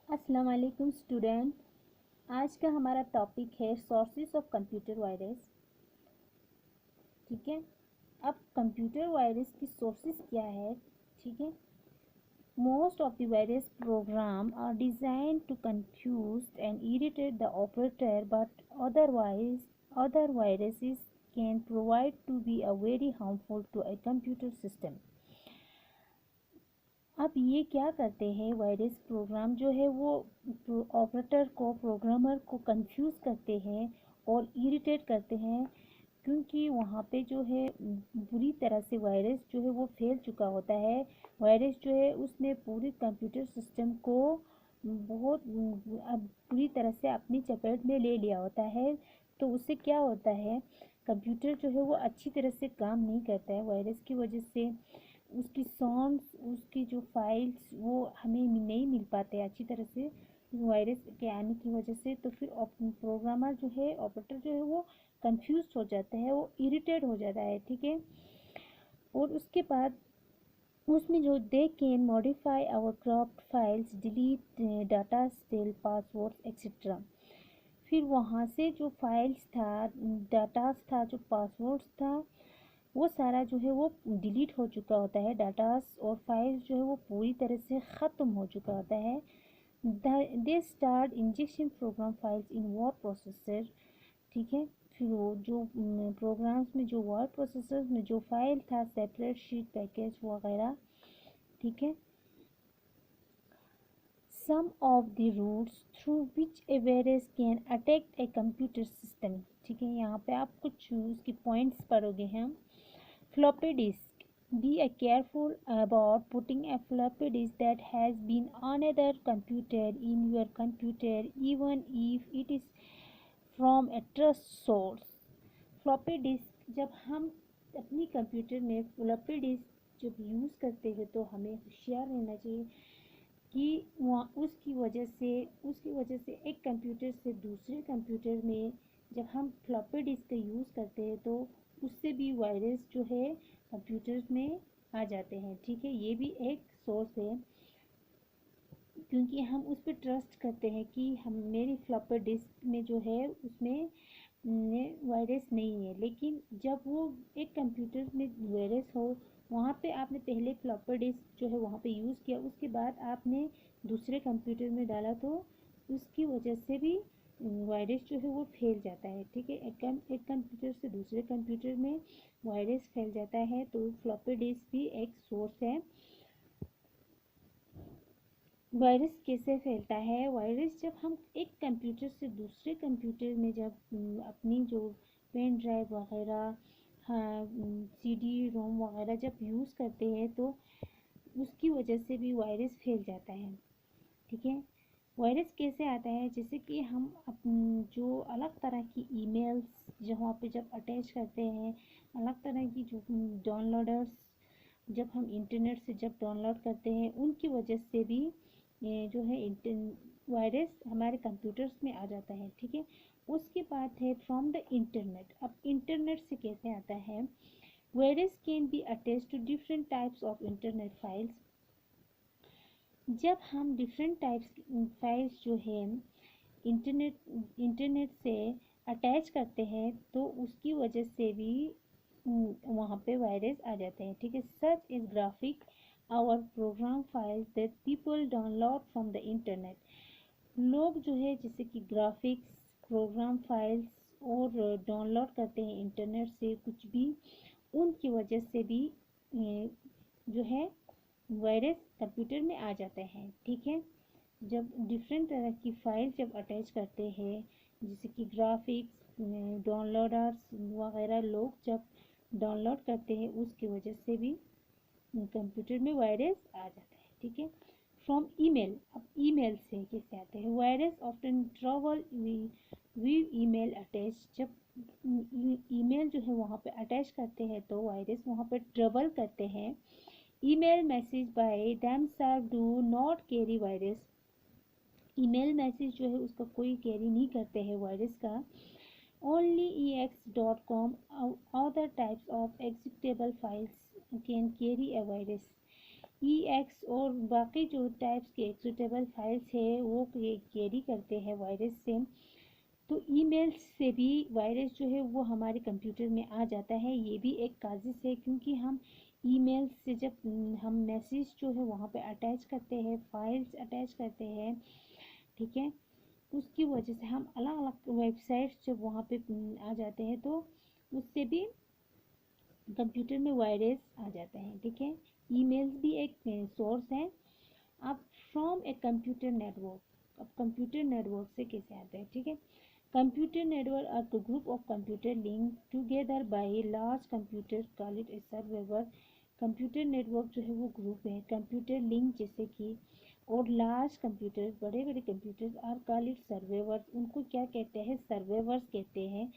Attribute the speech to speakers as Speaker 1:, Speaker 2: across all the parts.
Speaker 1: अस्सलाम वालेकुम स्टूडेंट। आज का हमारा टॉपिक है सोर्सेस ऑफ कंप्यूटर वायरस। ठीक है, अब कंप्यूटर वायरस की सोर्सेस क्या है? ठीक है, most of the virus program are design to confuse and irritate the operator but other viruses can provide to be a very harmful to a computer system. अब ये क्या करते हैं, वायरस प्रोग्राम जो है वो ऑपरेटर को, प्रोग्रामर को कंफ्यूज करते हैं और इरिटेट करते हैं, क्योंकि वहाँ पे जो है बुरी तरह से वायरस जो है वो फैल चुका होता है। वायरस जो है उसने पूरे कंप्यूटर सिस्टम को बहुत बुरी तरह से अपनी चपेट में ले लिया होता है। तो उससे क्या होता है, कंप्यूटर जो है वो अच्छी तरह से काम नहीं करता है। वायरस की वजह से उसकी सॉन्ग्स, उसकी जो फाइल्स वो हमें नहीं मिल पाते अच्छी तरह से वायरस के आने की वजह से। तो फिर प्रोग्रामर जो है, ऑपरेटर जो है वो कंफ्यूज हो जाता है, वो इरिटेट हो जाता है। ठीक है, और उसके बाद उसमें जो they can modify our cropped files, delete data, steal passwords etcetera. फिर वहाँ से जो फाइल्स था, डाटास था, जो पासवर्ड्स था, वो सारा जो है वो डिलीट हो चुका होता है। डाटास और फाइल्स जो है वो पूरी तरह से ख़त्म हो चुका होता है। They start injection program files in word processor. ठीक है, फिर वो जो प्रोग्राम्स में, जो वर्ड प्रोसेसर में जो फाइल था, सेपरेट शीट, पैकेज वगैरह। ठीक है, some of the routes through which a virus can attack a computer system। ठीक है, यहाँ पे आप कुछ उसकी पॉइंट्स पढ़ोगे हम। Floppy disk, be careful about putting a floppy disk that has been on another computer in your computer, even if it is from a trust source। Floppy disk, जब हम अपनी कंप्यूटर में फ्लॉपी डिस्क जब use करते हैं तो हमें होशियार रहना चाहिए कि वहाँ उसकी वजह से एक कंप्यूटर से दूसरे कंप्यूटर में जब हम फ्लॉपी डिस्क का यूज़ करते हैं तो उससे भी वायरस जो है कंप्यूटर्स में आ जाते हैं। ठीक है, ये भी एक सोर्स है, क्योंकि हम उस पर ट्रस्ट करते हैं कि हम, मेरी फ्लॉपी डिस्क में जो है उसमें वायरस नहीं है। लेकिन जब वो एक कंप्यूटर में वायरस हो, वहाँ पे आपने पहले फ्लॉपी डिस्क जो है वहाँ पे यूज़ किया, उसके बाद आपने दूसरे कंप्यूटर में डाला, तो उसकी वजह से भी वायरस जो है वो फैल जाता है। ठीक है, एक कंप्यूटर से दूसरे कंप्यूटर में वायरस फैल जाता है, तो फ्लॉपी डिस्क भी एक सोर्स है। वायरस कैसे फैलता है? वायरस जब हम एक कंप्यूटर से दूसरे कंप्यूटर में जब अपनी जो पेन ड्राइव वगैरह, हाँ, सीडी रोम वगैरह जब यूज़ करते हैं तो उसकी वजह से भी वायरस फैल जाता है। ठीक है, वायरस कैसे आता है? जैसे कि हम जो अलग तरह की ईमेल्स जहाँ पे जब अटैच करते हैं, अलग तरह की जो डाउनलोडर्स जब हम इंटरनेट से जब डाउनलोड करते हैं, उनकी वजह से भी ये जो है वायरस हमारे कंप्यूटर्स में आ जाता है। ठीक है, उसके बाद है फ्रॉम द इंटरनेट। अब इंटरनेट से कैसे आता है? Virus can be attach to different types of internet files. जब हम डिफरेंट टाइप्स फाइल्स जो है इंटरनेट से अटैच करते हैं तो उसकी वजह से भी वहाँ पे वायरस आ जाते हैं। ठीक है, such is graphic our program files that people download from the internet. लोग जो है जैसे कि ग्राफिक्स, प्रोग्राम फाइल्स और डाउनलोड करते हैं इंटरनेट से कुछ भी, उनकी वजह से भी जो है वायरस कंप्यूटर में आ जाते हैं। ठीक है, जब डिफरेंट तरह की फाइल जब अटैच करते हैं, जैसे कि ग्राफिक्स, डाउनलोडर्स वगैरह, लोग जब डाउनलोड करते हैं उसकी वजह से भी कंप्यूटर में वायरस आ जाता है। ठीक है, फ्रॉम ईमेल। अब ईमेल से कैसे आते हैं? Virus often travel via email attach. जब ईमेल जो है वहाँ पे अटैच करते हैं तो वायरस वहाँ पे ट्रेवल करते हैं। Email message bye themselves do not carry virus. Email message जो है उसका कोई कैरी नहीं करते हैं वायरस का। Only ex.com other types of executable files can carry a virus। EX और बाकी जो टाइप्स के एक्सेक्यूटेबल फाइल्स है वो कैरी करते हैं वायरस से। तो ईमेल से भी वायरस जो है वो हमारे कंप्यूटर में आ जाता है। ये भी एक काजिश है, क्योंकि हम ईमेल से जब हम मैसेज जो है वहाँ पे अटैच करते हैं, फाइल्स अटैच करते हैं, ठीक है, उसकी वजह से हम अलग अलग वेबसाइट्स जब वहाँ पे आ जाते हैं तो उससे भी कंप्यूटर में वायरस आ जाता है, ठीक है। ईमेल्स भी एक सोर्स है। अब फ्रॉम ए कंप्यूटर नेटवर्क, अब कंप्यूटर नेटवर्क से कैसे आता है, ठीक है। Computer network are the group of computer link together by large computer call it a server. Computer network जो है वो ग्रुप है कंप्यूटर लिंक जैसे कि, और लार्ज कंप्यूटर बड़े बड़े computer are call it servers, उनको क्या कहते हैं, सर्वेवर्स कहते हैं।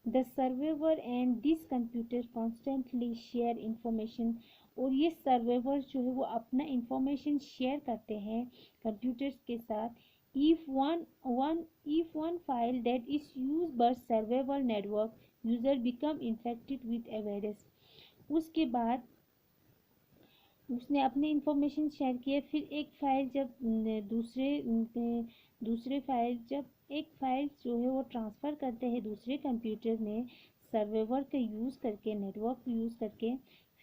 Speaker 1: The server and this computer constantly share information, और ये सर्वेवर जो है वो अपना इंफॉर्मेशन शेयर करते हैं कंप्यूटर्स के साथ। if one file that is used by server network user become infected with a virus, उसके बाद उसने अपने इंफॉर्मेशन शेयर किए, फिर एक फाइल जब दूसरे फाइल जब एक फाइल जो है वो ट्रांसफ़र करते हैं दूसरे कंप्यूटर में सर्वर का यूज़ करके, नेटवर्क यूज़ करके,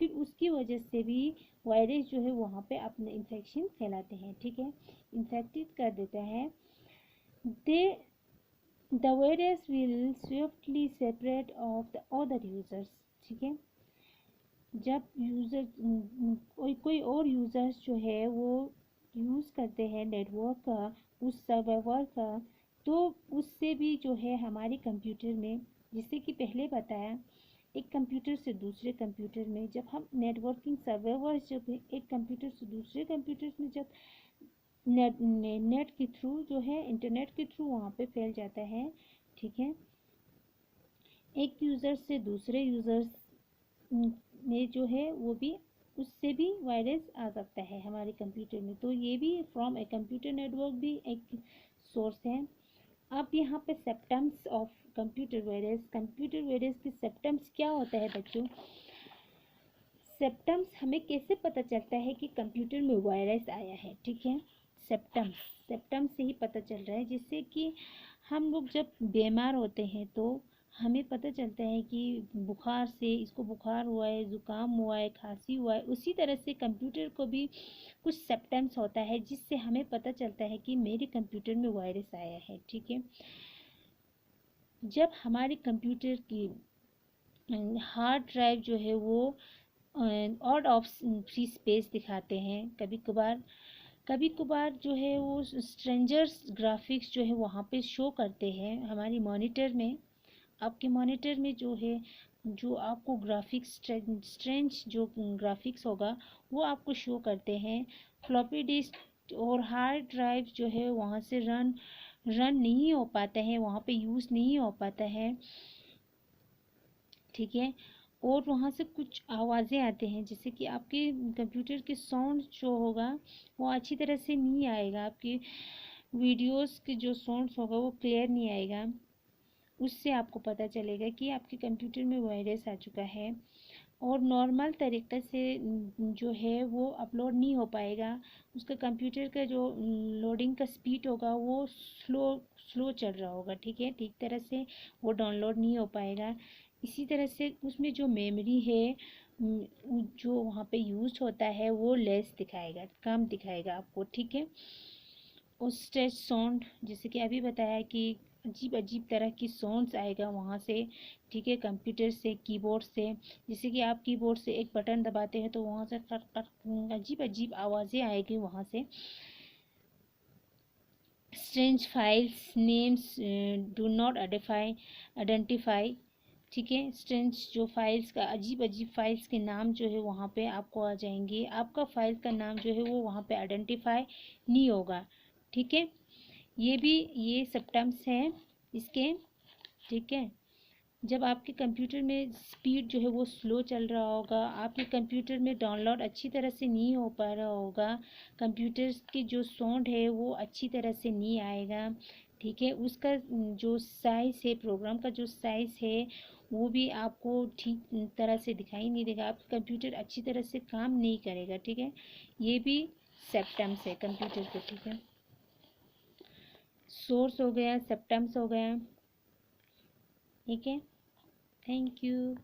Speaker 1: फिर उसकी वजह से भी वायरस जो है वहाँ पे अपने इन्फेक्शन फैलाते हैं, ठीक है, इन्फेक्टेड कर देता है। They the virus will swiftly separate of the other users, ठीक है। जब यूज़र कोई और यूज़र्स जो है वो यूज़ करते हैं नेटवर्क का, उस सर्वर का, तो उससे भी जो है हमारे कंप्यूटर में, जैसे कि पहले बताया, एक कंप्यूटर से दूसरे कंप्यूटर में जब हम नेटवर्किंग सर्वर जब एक कंप्यूटर से दूसरे कंप्यूटर में जब नेट के थ्रू जो है इंटरनेट के थ्रू वहाँ पे फैल जाता है, ठीक है। एक यूज़र से दूसरे यूज़र्स में जो है वो भी, उससे भी वायरस आ सकता है हमारे कंप्यूटर में। तो ये भी फ्रॉम ए कंप्यूटर नेटवर्क भी एक सोर्स है। अब यहाँ पे symptoms of computer virus, computer virus के सिम्टम्स क्या होता है बच्चों। सिम्टम्स हमें कैसे पता चलता है कि कंप्यूटर में वायरस आया है, ठीक है। सिम्टम्स से ही पता चल रहा है, जिससे कि हम लोग जब बीमार होते हैं तो हमें पता चलता है कि बुखार से, इसको बुखार हुआ है, ज़ुकाम हुआ है, खांसी हुआ है, उसी तरह से कंप्यूटर को भी कुछ सिम्टम्स होता है जिससे हमें पता चलता है कि मेरे कंप्यूटर में वायरस आया है, ठीक है। जब हमारे कंप्यूटर की हार्ड ड्राइव जो है वो ऑड ऑफ फ्री स्पेस दिखाते हैं, कभी कभार जो है वो स्ट्रेंजर्स ग्राफिक्स जो है वहाँ पे शो करते हैं हमारी मॉनिटर में। आपके मॉनिटर में जो है, जो आपको ग्राफिक्स स्ट्रेंज जो ग्राफिक्स होगा वो आपको शो करते हैं। फ्लॉपी डिस्क और हार्ड ड्राइव जो है वहाँ से रन नहीं हो पाता है, वहाँ पे यूज़ नहीं हो पाता है, ठीक है। और वहाँ से कुछ आवाज़ें आते हैं, जैसे कि आपके कंप्यूटर के साउंड जो होगा वो अच्छी तरह से नहीं आएगा, आपकी वीडियोस के जो साउंड्स होगा वो क्लियर नहीं आएगा। उससे आपको पता चलेगा कि आपके कंप्यूटर में वायरस आ चुका है। और नॉर्मल तरीक़े से जो है वो अपलोड नहीं हो पाएगा, उसका कंप्यूटर का जो लोडिंग का स्पीड होगा वो स्लो चल रहा होगा, ठीक है, ठीक तरह से वो डाउनलोड नहीं हो पाएगा। इसी तरह से उसमें जो मेमोरी है जो वहाँ पे यूज होता है वो लेस दिखाएगा, कम दिखाएगा आपको, ठीक है। और स्ट्रेच साउंड, जैसे कि अभी बताया कि अजीब अजीब तरह की साउंड्स आएगा वहाँ से, ठीक है, कंप्यूटर से, कीबोर्ड से। जैसे कि आप कीबोर्ड से एक बटन दबाते हैं तो वहाँ से अजीब अजीब आवाज़ें आएगी वहाँ से। Strange files names do not identify, ठीक है। स्ट्रेंज जो फाइल्स का, अजीब अजीब फाइल्स के नाम जो है वहाँ पे आपको आ जाएंगे, आपका फाइल का नाम जो है वो वहाँ पे आइडेंटिफाई नहीं होगा, ठीक है। ये सिम्टम्स हैं इसके, ठीक है। जब आपके कंप्यूटर में स्पीड जो है वो स्लो चल रहा होगा, आपके कंप्यूटर में डाउनलोड अच्छी तरह से नहीं हो पा रहा होगा, कंप्यूटर की जो साउंड है वो अच्छी तरह से नहीं आएगा, ठीक है। उसका जो साइज़ है, प्रोग्राम का जो साइज़ है वो भी आपको ठीक तरह से दिखाई नहीं देगा, आपका कंप्यूटर अच्छी तरह से काम नहीं करेगा। ठीक है, ये भी सेप्टम्स है कंप्यूटर पे। ठीक है, सोर्स हो गया, सेप्टम्स हो गया। ठीक है, थैंक यू।